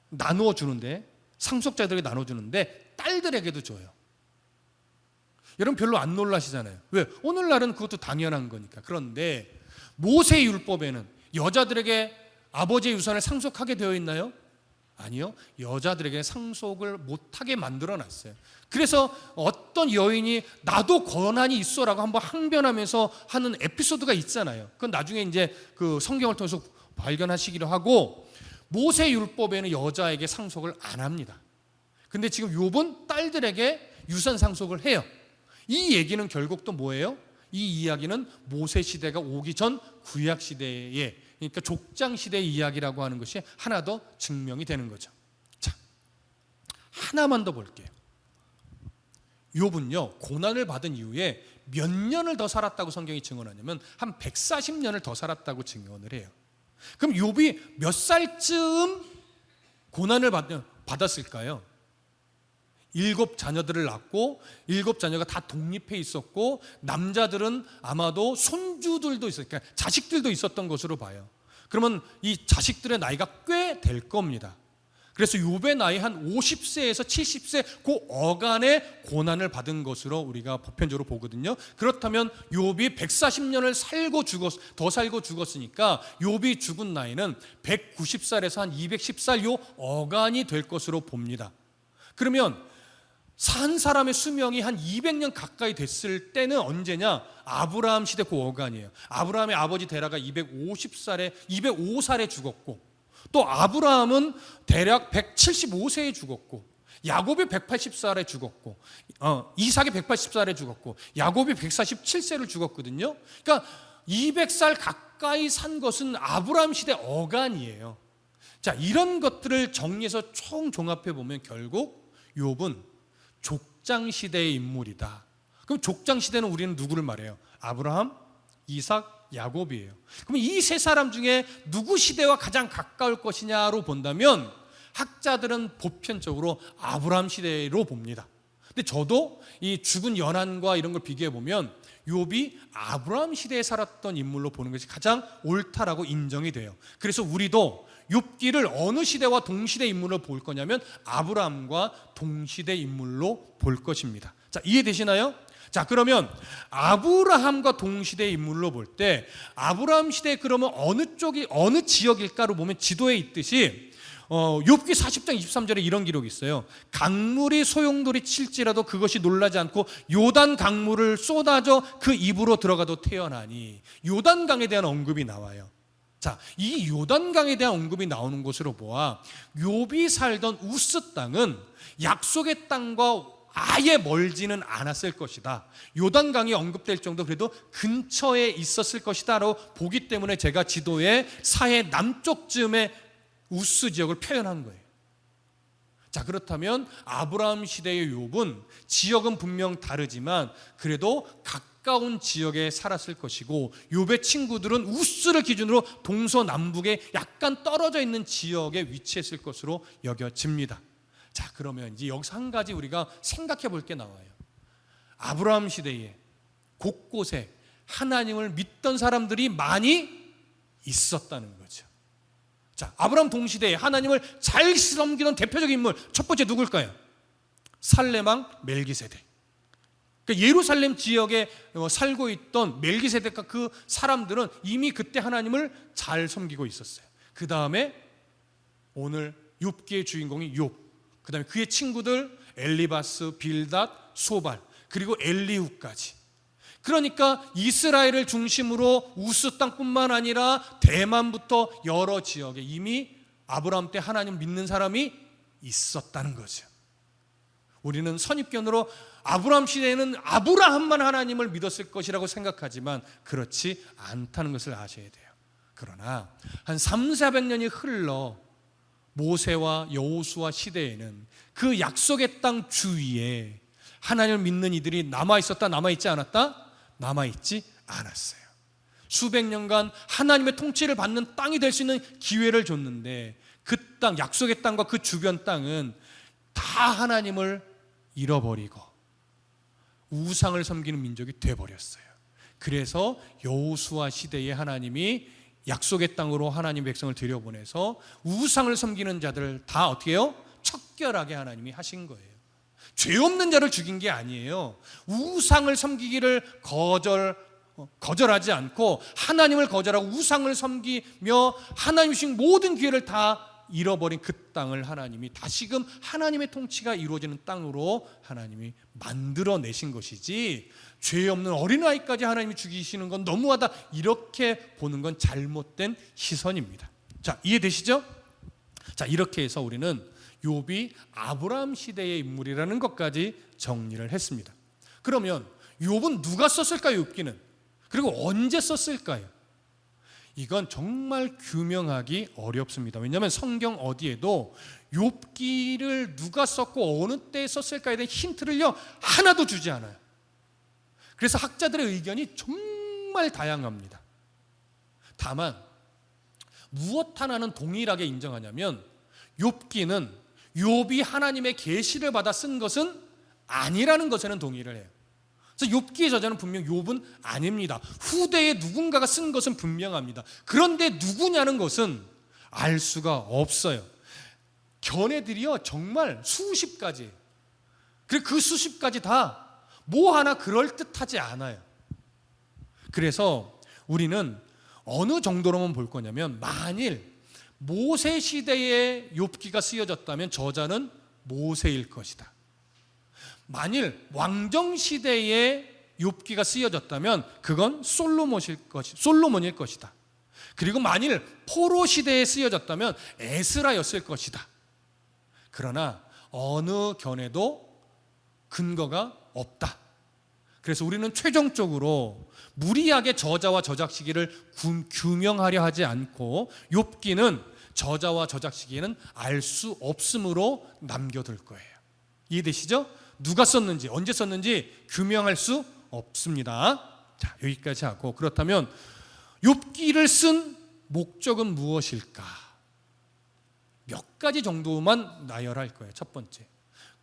나누어 주는데, 상속자들에게 나눠 주는데 딸들에게도 줘요. 여러분 별로 안 놀라시잖아요. 왜? 오늘날은 그것도 당연한 거니까. 그런데 모세 율법에는 여자들에게 아버지의 유산을 상속하게 되어 있나요? 아니요. 여자들에게 상속을 못하게 만들어 놨어요. 그래서 어떤 여인이 나도 권한이 있어라고 한번 항변하면서 하는 에피소드가 있잖아요. 그건 나중에 이제 그 성경을 통해서 발견하시기로 하고, 모세 율법에는 여자에게 상속을 안 합니다. 근데 지금 욥은 딸들에게 유산 상속을 해요. 이 얘기는 결국 또 뭐예요? 이 이야기는 모세 시대가 오기 전 구약 시대의, 그러니까 족장 시대의 이야기라고 하는 것이 하나 더 증명이 되는 거죠. 자, 하나만 더 볼게요. 욥은요, 고난을 받은 이후에 몇 년을 더 살았다고 성경이 증언하냐면 한 140년을 더 살았다고 증언을 해요. 그럼 욥이 몇 살쯤 고난을 받았을까요? 7 자녀들을 낳고 7 자녀가 다 독립해 있었고, 남자들은 아마도 손주들도 있었어요. 그러니까 자식들도 있었던 것으로 봐요. 그러면 이 자식들의 나이가 꽤 될 겁니다. 그래서 욥의 나이 한 50세에서 70세 그 어간의 고난을 받은 것으로 우리가 보편적으로 보거든요. 그렇다면 욥이 140년을 더 살고 죽었으니까 욥이 죽은 나이는 190살에서 한 210살 요 어간이 될 것으로 봅니다. 그러면 산 사람의 수명이 한 200년 가까이 됐을 때는 언제냐? 아브라함 시대 그 어간이에요. 아브라함의 아버지 데라가 205살에 죽었고, 또 아브라함은 대략 175세에 죽었고, 야곱이 180살에 죽었고, 이삭이 180살에 죽었고, 야곱이 147세를 죽었거든요. 그러니까 200살 가까이 산 것은 아브라함 시대 어간이에요. 자, 이런 것들을 정리해서 총 종합해 보면 결국 욥은 족장 시대의 인물이다. 그럼 족장 시대는 우리는 누구를 말해요? 아브라함, 이삭, 야곱이에요. 그럼 이 세 사람 중에 누구 시대와 가장 가까울 것이냐로 본다면 학자들은 보편적으로 아브라함 시대로 봅니다. 근데 저도 이 죽은 연한과 이런 걸 비교해 보면 욥이 아브라함 시대에 살았던 인물로 보는 것이 가장 옳다라고 인정이 돼요. 그래서 우리도 욥기를 어느 시대와 동시대 인물로 볼 거냐면 아브라함과 동시대 인물로 볼 것입니다. 자, 이해되시나요? 자, 그러면 아브라함과 동시대 인물로 볼 때 아브라함 시대 그러면 어느 쪽이 어느 지역일까로 보면 지도에 있듯이 욥기 40장 23절에 이런 기록이 있어요. 강물이 소용돌이 칠지라도 그것이 놀라지 않고 요단 강물을 쏟아져 그 입으로 들어가도 태어나니, 요단강에 대한 언급이 나와요. 자, 이 요단강에 대한 언급이 나오는 것으로 보아 욥이 살던 우스 땅은 약속의 땅과 아예 멀지는 않았을 것이다. 요단강이 언급될 정도 그래도 근처에 있었을 것이다라고 보기 때문에 제가 지도에 사해 남쪽쯤에 우스 지역을 표현한 거예요. 자, 그렇다면 아브라함 시대의 욥은 지역은 분명 다르지만 그래도 가까운 지역에 살았을 것이고, 욥의 친구들은 우스를 기준으로 동서남북에 약간 떨어져 있는 지역에 위치했을 것으로 여겨집니다. 자, 그러면 이제 여기서 한 가지 우리가 생각해 볼 게 나와요. 아브라함 시대에 곳곳에 하나님을 믿던 사람들이 많이 있었다는 거죠. 자, 아브라함 동시대에 하나님을 잘 섬기던 대표적인 인물 첫 번째 누굴까요? 살레망 멜기세덱. 그러니까 예루살렘 지역에 살고 있던 멜기세덱과 그 사람들은 이미 그때 하나님을 잘 섬기고 있었어요. 그 다음에 오늘 욥기의 주인공이 욥, 그 다음에 그의 친구들 엘리바스, 빌닷, 소발, 그리고 엘리후까지. 그러니까 이스라엘을 중심으로 우스 땅뿐만 아니라 대만부터 여러 지역에 이미 아브라함 때 하나님 믿는 사람이 있었다는 거죠. 우리는 선입견으로 아브라함 시대에는 아브라함만 하나님을 믿었을 것이라고 생각하지만 그렇지 않다는 것을 아셔야 돼요. 그러나 한 300~400년이 흘러 모세와 여호수아 시대에는 그 약속의 땅 주위에 하나님을 믿는 이들이 남아있었다, 남아있지 않았다? 남아있지 않았어요. 수백 년간 하나님의 통치를 받는 땅이 될 수 있는 기회를 줬는데 그 땅, 약속의 땅과 그 주변 땅은 다 하나님을 잃어버리고 우상을 섬기는 민족이 돼버렸어요. 그래서 여호수아 시대에 하나님이 약속의 땅으로 하나님 백성을 들여보내서 우상을 섬기는 자들을 다 어떻게 해요? 척결하게 하나님이 하신 거예요. 죄 없는 자를 죽인 게 아니에요. 우상을 섬기기를 거절하지 않고 하나님을 거절하고 우상을 섬기며 하나님 주신 모든 기회를 다 잃어버린 그 땅을 하나님이 다시금 하나님의 통치가 이루어지는 땅으로 하나님이 만들어내신 것이지, 죄 없는 어린아이까지 하나님이 죽이시는 건 너무하다 이렇게 보는 건 잘못된 시선입니다. 자, 이해되시죠? 자, 이렇게 해서 우리는 욥이 아브라함 시대의 인물이라는 것까지 정리를 했습니다. 그러면 욥은 누가 썼을까요? 욥기는. 그리고 언제 썼을까요? 이건 정말 규명하기 어렵습니다. 왜냐하면 성경 어디에도 욥기를 누가 썼고 어느 때 썼을까에 대한 힌트를요 하나도 주지 않아요. 그래서 학자들의 의견이 정말 다양합니다. 다만 무엇 하나는 동일하게 인정하냐면 욥기는 욥이 하나님의 계시를 받아 쓴 것은 아니라는 것에는 동의를 해요. 그래서 욥기의 저자는 분명 욥은 아닙니다. 후대에 누군가가 쓴 것은 분명합니다. 그런데 누구냐는 것은 알 수가 없어요. 견해들이요 정말 수십 가지. 그리고 그 수십 가지 다 뭐 하나 그럴듯하지 않아요. 그래서 우리는 어느 정도로만 볼 거냐면, 만일 모세 시대에 욥기가 쓰여졌다면 저자는 모세일 것이다. 만일 왕정 시대에 욥기가 쓰여졌다면 그건 솔로몬일 것이다. 그리고 만일 포로 시대에 쓰여졌다면 에스라였을 것이다. 그러나 어느 견해도 근거가 없다. 그래서 우리는 최종적으로 무리하게 저자와 저작 시기를 규명하려 하지 않고 욥기는 저자와 저작 시기는 알 수 없음으로 남겨둘 거예요. 이해되시죠? 누가 썼는지 언제 썼는지 규명할 수 없습니다. 자, 여기까지 하고, 그렇다면 욥기를 쓴 목적은 무엇일까? 몇 가지 정도만 나열할 거예요. 첫 번째,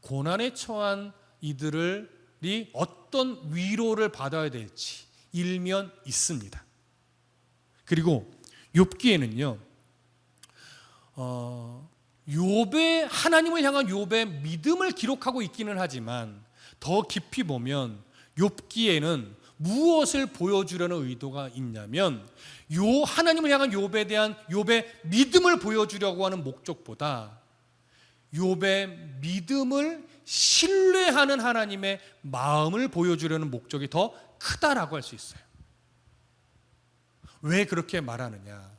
고난에 처한 이들이 어떤 위로를 받아야 될지 일면 있습니다. 그리고 욥기에는요 욥의 하나님을 향한 욥의 믿음을 기록하고 있기는 하지만 더 깊이 보면 욥기에는 무엇을 보여주려는 의도가 있냐면, 하나님을 향한 욥에 대한 욥의 믿음을 보여주려고 하는 목적보다 욥의 믿음을 신뢰하는 하나님의 마음을 보여주려는 목적이 더 크다라고 할 수 있어요. 왜 그렇게 말하느냐?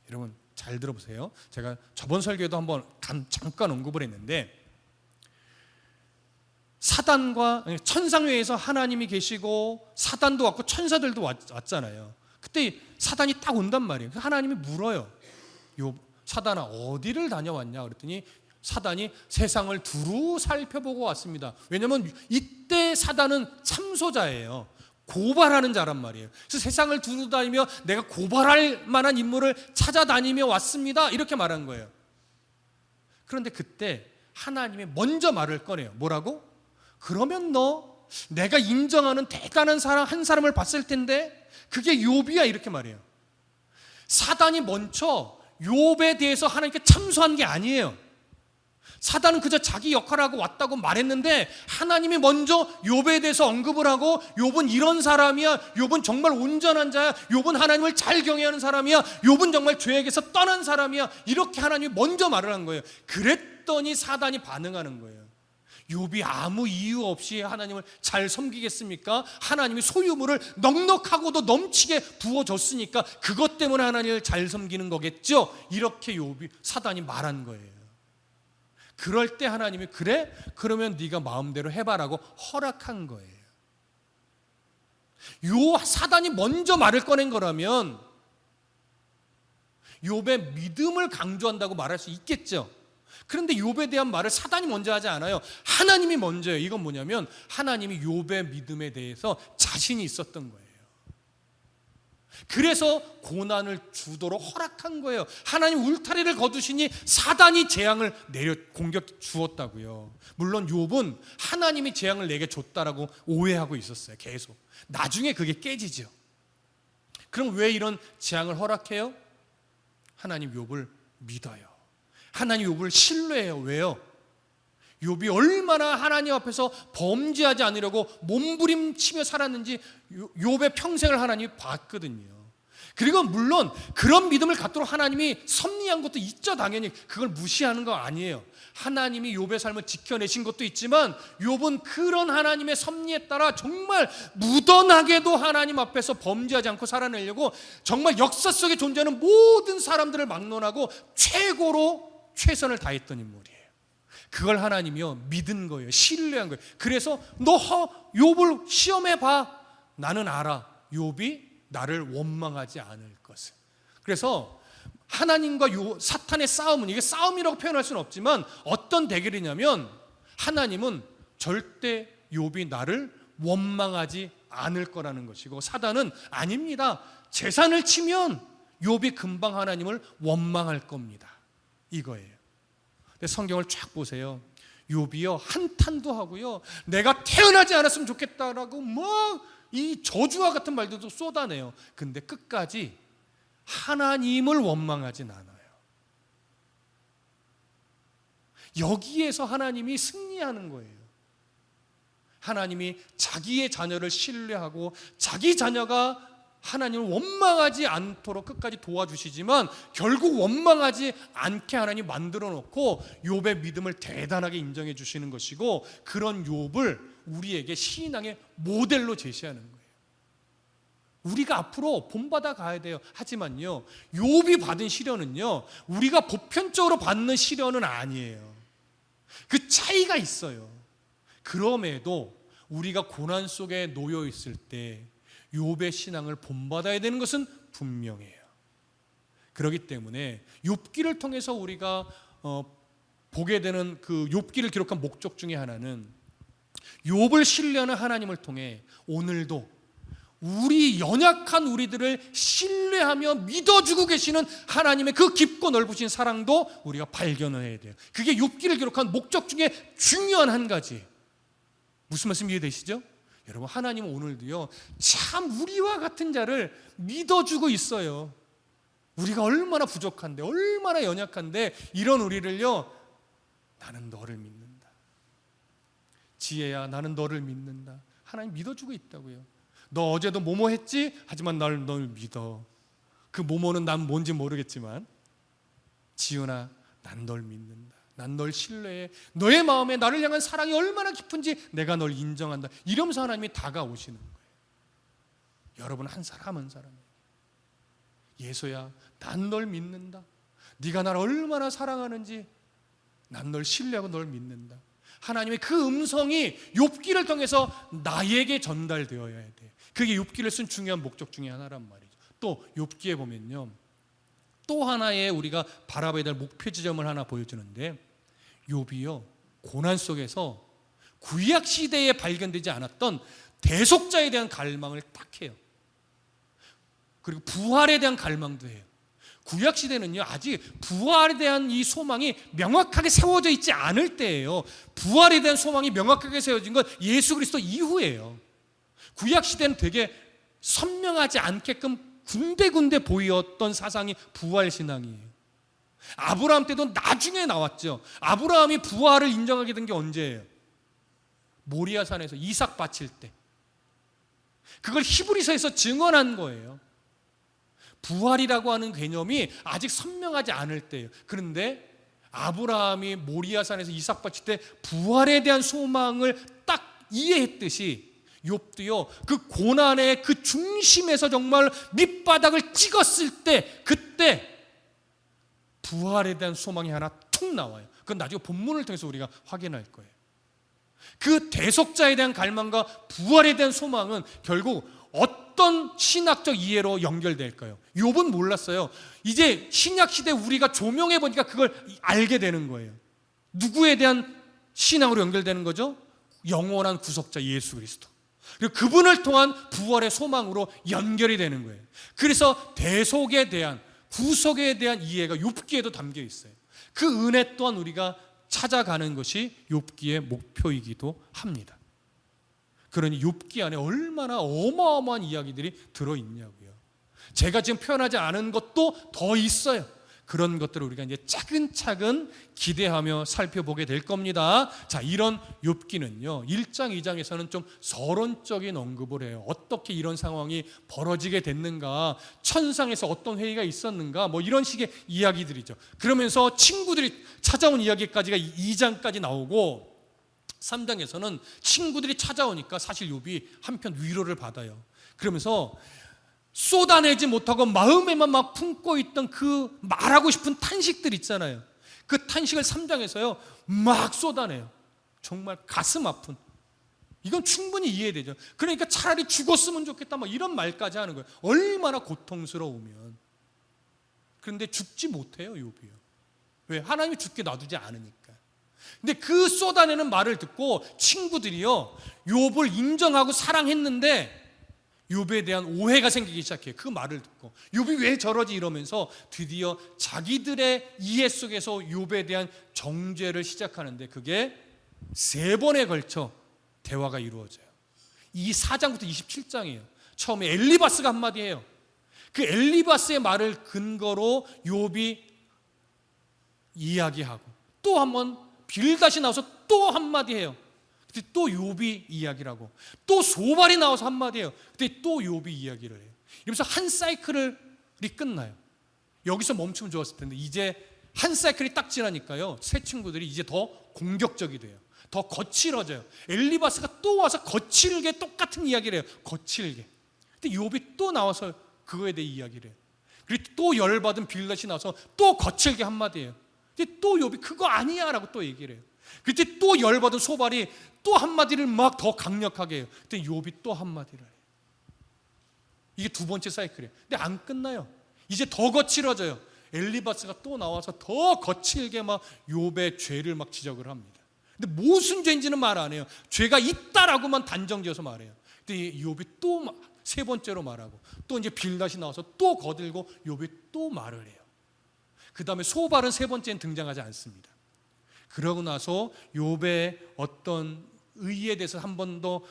여러분 잘 들어보세요. 제가 저번 설교에도 한번 잠깐 언급을 했는데, 사단과 천상회에서 하나님이 계시고 사단도 왔고 천사들도 왔잖아요. 그때 사단이 딱 온단 말이에요. 하나님이 물어요. 사단아 어디를 다녀왔냐? 그랬더니 사단이 세상을 두루 살펴보고 왔습니다. 왜냐하면 이때 사단은 참소자예요. 고발하는 자란 말이에요. 그래서 세상을 두루 다니며 내가 고발할 만한 인물을 찾아다니며 왔습니다. 이렇게 말한 거예요. 그런데 그때 하나님이 먼저 말을 꺼내요. 뭐라고? 그러면 너 내가 인정하는 대단한 사람 한 사람을 봤을 텐데 그게 욥이야, 이렇게 말해요. 사단이 먼저 욥에 대해서 하나님께 참소한 게 아니에요. 사단은 그저 자기 역할을 하고 왔다고 말했는데 하나님이 먼저 욥에 대해서 언급을 하고 욥은 이런 사람이야, 욥은 정말 온전한 자야, 욥은 하나님을 잘 경외하는 사람이야, 욥은 정말 죄에게서 떠난 사람이야, 이렇게 하나님이 먼저 말을 한 거예요. 그랬더니 사단이 반응하는 거예요. 욥이 아무 이유 없이 하나님을 잘 섬기겠습니까? 하나님이 소유물을 넉넉하고도 넘치게 부어줬으니까 그것 때문에 하나님을 잘 섬기는 거겠죠? 이렇게 사단이 말한 거예요. 그럴 때 하나님이 그래? 그러면 네가 마음대로 해봐라고 허락한 거예요. 사단이 먼저 말을 꺼낸 거라면 욥의 믿음을 강조한다고 말할 수 있겠죠. 그런데 욥에 대한 말을 사단이 먼저 하지 않아요. 하나님이 먼저예요. 이건 뭐냐면 하나님이 욥의 믿음에 대해서 자신이 있었던 거예요. 그래서 고난을 주도록 허락한 거예요. 하나님 울타리를 거두시니 사단이 재앙을 공격 주었다고요. 물론 욥은 하나님이 재앙을 내게 줬다라고 오해하고 있었어요. 계속. 나중에 그게 깨지죠. 그럼 왜 이런 재앙을 허락해요? 하나님 욥을 믿어요. 하나님 욥을 신뢰해요. 왜요? 욥이 얼마나 하나님 앞에서 범죄하지 않으려고 몸부림치며 살았는지 욥의 평생을 하나님이 봤거든요. 그리고 물론 그런 믿음을 갖도록 하나님이 섭리한 것도 있죠. 당연히 그걸 무시하는 거 아니에요. 하나님이 욥의 삶을 지켜내신 것도 있지만 욥은 그런 하나님의 섭리에 따라 정말 무던하게도 하나님 앞에서 범죄하지 않고 살아내려고 정말 역사 속에 존재하는 모든 사람들을 막론하고 최고로 최선을 다했던 인물이에요. 그걸 하나님이요 믿은 거예요. 신뢰한 거예요. 그래서 너 욥을 시험해봐. 나는 알아. 욥이 나를 원망하지 않을 것을. 그래서 하나님과 사탄의 싸움은, 이게 싸움이라고 표현할 수는 없지만 어떤 대결이냐면 하나님은 절대 욥이 나를 원망하지 않을 거라는 것이고 사단은 아닙니다. 재산을 치면 욥이 금방 하나님을 원망할 겁니다. 이거예요. 근데 성경을 쫙 보세요. 욥이요 한탄도 하고요, 내가 태어나지 않았으면 좋겠다라고 이 저주와 같은 말들도 쏟아내요. 근데 끝까지 하나님을 원망하진 않아요. 여기에서 하나님이 승리하는 거예요. 하나님이 자기의 자녀를 신뢰하고 자기 자녀가 하나님을 원망하지 않도록 끝까지 도와주시지만 결국 원망하지 않게 하나님 만들어 놓고 욥의 믿음을 대단하게 인정해 주시는 것이고, 그런 욥을 우리에게 신앙의 모델로 제시하는 거예요. 우리가 앞으로 본받아 가야 돼요. 하지만요, 욥이 받은 시련은요 우리가 보편적으로 받는 시련은 아니에요. 그 차이가 있어요. 그럼에도 우리가 고난 속에 놓여 있을 때 욥의 신앙을 본받아야 되는 것은 분명해요. 그렇기 때문에 욥기를 통해서 우리가 보게 되는 그 욥기를 기록한 목적 중에 하나는 욥을 신뢰하는 하나님을 통해 오늘도 우리 연약한 우리들을 신뢰하며 믿어주고 계시는 하나님의 그 깊고 넓으신 사랑도 우리가 발견을 해야 돼요. 그게 욥기를 기록한 목적 중에 중요한 한 가지. 무슨 말씀 이해되시죠? 여러분, 하나님은 오늘도요 참 우리와 같은 자를 믿어주고 있어요. 우리가 얼마나 부족한데, 얼마나 연약한데 이런 우리를요, 나는 너를 믿는다. 지혜야, 나는 너를 믿는다. 하나님 믿어주고 있다고요. 너 어제도 뭐뭐 했지? 하지만 널 믿어. 그 뭐뭐는 난 뭔지 모르겠지만 지은아, 난 널 믿는다. 난 널 신뢰해. 너의 마음에 나를 향한 사랑이 얼마나 깊은지 내가 널 인정한다. 이러면서 하나님이 다가오시는 거예요. 여러분, 한 사람 한 사람, 예수야, 난 널 믿는다. 네가 나를 얼마나 사랑하는지 난 널 신뢰하고 널 믿는다. 하나님의 그 음성이 욥기를 통해서 나에게 전달되어야 돼. 그게 욥기를 쓴 중요한 목적 중에 하나란 말이죠. 또 욥기에 보면요, 또 하나의 우리가 바라봐야 될 목표 지점을 하나 보여주는데, 욥이요 고난 속에서 구약 시대에 발견되지 않았던 대속자에 대한 갈망을 딱 해요. 그리고 부활에 대한 갈망도 해요. 구약 시대는요 아직 부활에 대한 이 소망이 명확하게 세워져 있지 않을 때예요. 부활에 대한 소망이 명확하게 세워진 건 예수 그리스도 이후예요. 구약 시대는 되게 선명하지 않게끔 군데군데 보였던 사상이 부활 신앙이에요. 아브라함 때도 나중에 나왔죠. 아브라함이 부활을 인정하게 된 게 언제예요? 모리아산에서 이삭 바칠 때. 그걸 히브리서에서 증언한 거예요. 부활이라고 하는 개념이 아직 선명하지 않을 때예요. 그런데 아브라함이 모리아산에서 이삭 바칠 때 부활에 대한 소망을 딱 이해했듯이 욥도요, 그 고난의 그 중심에서 정말 밑바닥을 찍었을 때, 그때 부활에 대한 소망이 하나 툭 나와요. 그건 나중에 본문을 통해서 우리가 확인할 거예요. 그 대속자에 대한 갈망과 부활에 대한 소망은 결국 어떤 신학적 이해로 연결될까요? 욥은 몰랐어요. 이제 신약 시대 우리가 조명해 보니까 그걸 알게 되는 거예요. 누구에 대한 신앙으로 연결되는 거죠? 영원한 구속자 예수 그리스도. 그리고 그분을 통한 부활의 소망으로 연결이 되는 거예요. 그래서 대속에 대한, 구속에 대한 이해가 욥기에도 담겨 있어요. 그 은혜 또한 우리가 찾아가는 것이 욥기의 목표이기도 합니다. 그러니 욥기 안에 얼마나 어마어마한 이야기들이 들어있냐고요. 제가 지금 표현하지 않은 것도 더 있어요. 그런 것들을 우리가 이제 차근차근 기대하며 살펴보게 될 겁니다. 자, 이런 욥기는요, 1장, 2장에서는 좀 서론적인 언급을 해요. 어떻게 이런 상황이 벌어지게 됐는가, 천상에서 어떤 회의가 있었는가, 뭐 이런 식의 이야기들이죠. 그러면서 친구들이 찾아온 이야기까지가 2장까지 나오고, 3장에서는 친구들이 찾아오니까 사실 욥이 한편 위로를 받아요. 그러면서 쏟아내지 못하고 마음에만 막 품고 있던 그 말하고 싶은 탄식들 있잖아요. 그 탄식을 3장에서요 막 쏟아내요. 정말 가슴 아픈, 이건 충분히 이해되죠. 그러니까 차라리 죽었으면 좋겠다 막 이런 말까지 하는 거예요. 얼마나 고통스러우면. 그런데 죽지 못해요 욥이요. 왜? 하나님이 죽게 놔두지 않으니까. 근데 그 쏟아내는 말을 듣고 친구들이요 욥을 인정하고 사랑했는데 욥에 대한 오해가 생기기 시작해요. 그 말을 듣고 욥이 왜 저러지 이러면서 드디어 자기들의 이해 속에서 욥에 대한 정죄를 시작하는데, 그게 3번에 걸쳐 대화가 이루어져요. 이 4장부터 27장이에요. 처음에 엘리바스가 한마디 해요. 그 엘리바스의 말을 근거로 욥이 이야기하고, 또 한번 빌닷이 나와서 또 한마디 해요. 그때 또 욥이 이야기를 하고, 또 소발이 나와서 한마디 해요. 그때 또 욥이 이야기를 해요. 이러면서 한 사이클이 끝나요. 여기서 멈추면 좋았을 텐데 이제 한 사이클이 딱 지나니까요 새 친구들이 이제 더 공격적이 돼요. 더 거칠어져요. 엘리바스가 또 와서 거칠게 똑같은 이야기를 해요. 거칠게. 근데 욥이 또 나와서 그거에 대해 이야기를 해요. 그리고 또 열받은 빌닷이 나와서 또 거칠게 한마디 해요. 근데 또 욥이 그거 아니야 라고 또 얘기를 해요. 그때 또 열받은 소발이 또 한마디를 막 더 강력하게 해요. 그때 욥이 또 한마디를 해요. 이게 2번째 사이클이에요. 근데 안 끝나요. 이제 더 거칠어져요. 엘리바스가 또 나와서 더 거칠게 막 욥의 죄를 막 지적을 합니다. 근데 무슨 죄인지는 말 안 해요. 죄가 있다라고만 단정지어서 말해요. 근데 욥이 또 3번째로 말하고, 또 이제 빌닷이 나와서 또 거들고 욥이 또 말을 해요. 그 다음에 소발은 3번째는 등장하지 않습니다. 그러고 나서 욥의 어떤 의의에 대해서 한 번 더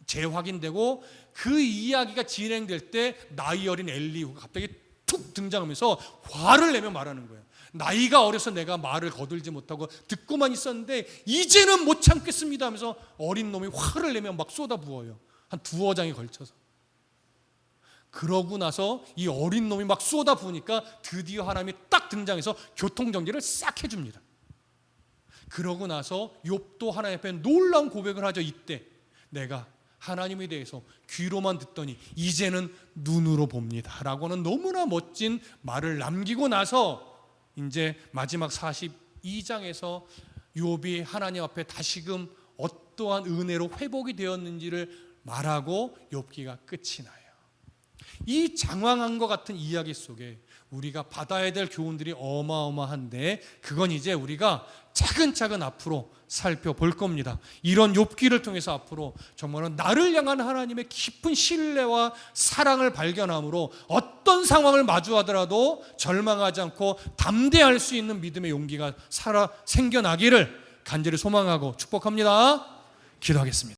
재확인되고, 그 이야기가 진행될 때 나이 어린 엘리후가 갑자기 툭 등장하면서 화를 내며 말하는 거예요. 나이가 어려서 내가 말을 거들지 못하고 듣고만 있었는데 이제는 못 참겠습니다 하면서 어린 놈이 화를 내며 막 쏟아부어요. 한 2어장에 걸쳐서. 그러고 나서 이 어린 놈이 막 쏟아부으니까 드디어 하나님이 딱 등장해서 교통정리를 싹 해줍니다. 그러고 나서 욥도 하나님 앞에 놀라운 고백을 하죠. 이때 내가 하나님에 대해서 귀로만 듣더니 이제는 눈으로 봅니다 라고는 너무나 멋진 말을 남기고 나서 이제 마지막 42장에서 욥이 하나님 앞에 다시금 어떠한 은혜로 회복이 되었는지를 말하고 욥기가 끝이 나요. 이 장황한 것 같은 이야기 속에 우리가 받아야 될 교훈들이 어마어마한데, 그건 이제 우리가 차근차근 앞으로 살펴볼 겁니다. 이런 욥기를 통해서 앞으로 정말로 나를 향한 하나님의 깊은 신뢰와 사랑을 발견함으로 어떤 상황을 마주하더라도 절망하지 않고 담대할 수 있는 믿음의 용기가 생겨나기를 간절히 소망하고 축복합니다. 기도하겠습니다.